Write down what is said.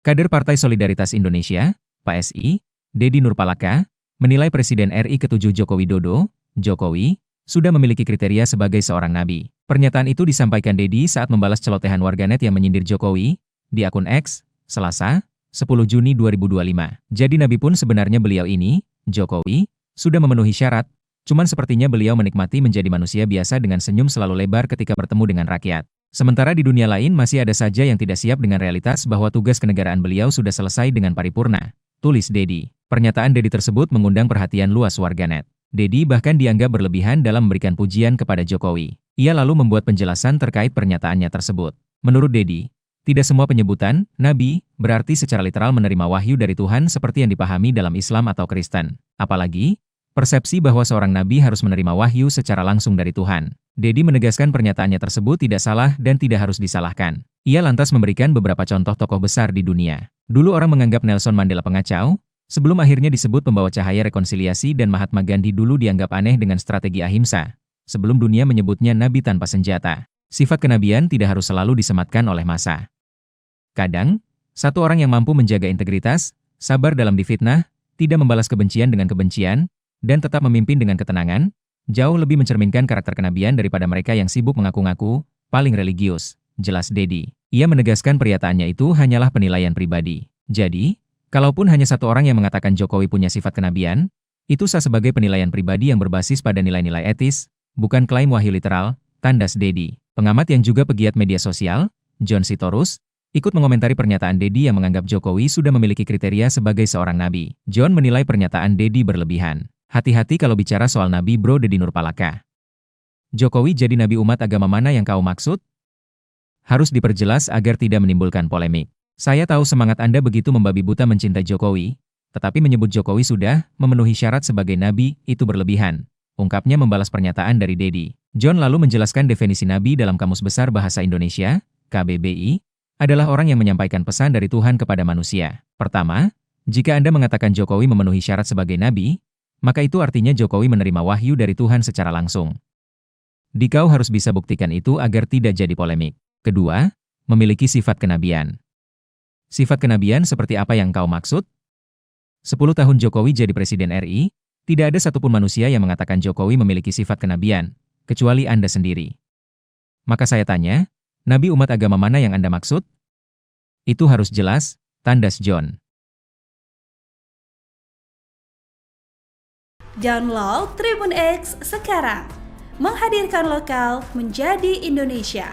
Kader Partai Solidaritas Indonesia, PSI, Dedi Nurpalaka, menilai Presiden RI ke-7 Joko Widodo, Jokowi, sudah memiliki kriteria sebagai seorang nabi. Pernyataan itu disampaikan Dedi saat membalas celotehan warganet yang menyindir Jokowi di akun X, Selasa, 10 Juni 2025. Jadi nabi pun sebenarnya beliau ini, Jokowi, sudah memenuhi syarat, cuman sepertinya beliau menikmati menjadi manusia biasa dengan senyum selalu lebar ketika bertemu dengan rakyat. Sementara di dunia lain masih ada saja yang tidak siap dengan realitas bahwa tugas kenegaraan beliau sudah selesai dengan paripurna, tulis Dedi. Pernyataan Dedi tersebut mengundang perhatian luas warganet. Dedi bahkan dianggap berlebihan dalam memberikan pujian kepada Jokowi. Ia lalu membuat penjelasan terkait pernyataannya tersebut. Menurut Dedi, tidak semua penyebutan nabi berarti secara literal menerima wahyu dari Tuhan seperti yang dipahami dalam Islam atau Kristen. Apalagi, persepsi bahwa seorang nabi harus menerima wahyu secara langsung dari Tuhan. Dedi menegaskan pernyataannya tersebut tidak salah dan tidak harus disalahkan. Ia lantas memberikan beberapa contoh tokoh besar di dunia. Dulu orang menganggap Nelson Mandela pengacau, sebelum akhirnya disebut pembawa cahaya rekonsiliasi, dan Mahatma Gandhi dulu dianggap aneh dengan strategi ahimsa, sebelum dunia menyebutnya nabi tanpa senjata. Sifat kenabian tidak harus selalu disematkan oleh massa. Kadang, satu orang yang mampu menjaga integritas, sabar dalam difitnah, tidak membalas kebencian dengan kebencian, dan tetap memimpin dengan ketenangan, jauh lebih mencerminkan karakter kenabian daripada mereka yang sibuk mengaku-ngaku paling religius, jelas Dedi. Ia menegaskan pernyataannya itu hanyalah penilaian pribadi. Jadi, kalaupun hanya satu orang yang mengatakan Jokowi punya sifat kenabian, itu sah sebagai penilaian pribadi yang berbasis pada nilai-nilai etis, bukan klaim wahyu literal, tandas Dedi. Pengamat yang juga pegiat media sosial, John Sitorus, ikut mengomentari pernyataan Dedi yang menganggap Jokowi sudah memiliki kriteria sebagai seorang nabi. John menilai pernyataan Dedi berlebihan. Hati-hati kalau bicara soal nabi, bro. Dedi Nurpalaka. Jokowi jadi nabi umat agama mana yang kau maksud? Harus diperjelas agar tidak menimbulkan polemik. Saya tahu semangat Anda begitu membabi buta mencintai Jokowi, tetapi menyebut Jokowi sudah memenuhi syarat sebagai nabi, itu berlebihan, ungkapnya membalas pernyataan dari Dedi. John lalu menjelaskan definisi nabi dalam Kamus Besar Bahasa Indonesia, KBBI, adalah orang yang menyampaikan pesan dari Tuhan kepada manusia. Pertama, jika Anda mengatakan Jokowi memenuhi syarat sebagai nabi, maka itu artinya Jokowi menerima wahyu dari Tuhan secara langsung. Dikau harus bisa buktikan itu agar tidak jadi polemik. Kedua, memiliki sifat kenabian. Sifat kenabian seperti apa yang kau maksud? 10 tahun Jokowi jadi Presiden RI, tidak ada satupun manusia yang mengatakan Jokowi memiliki sifat kenabian, kecuali Anda sendiri. Maka saya tanya, nabi umat agama mana yang Anda maksud? Itu harus jelas, tandas John. Download Tribun X sekarang, menghadirkan lokal menjadi Indonesia.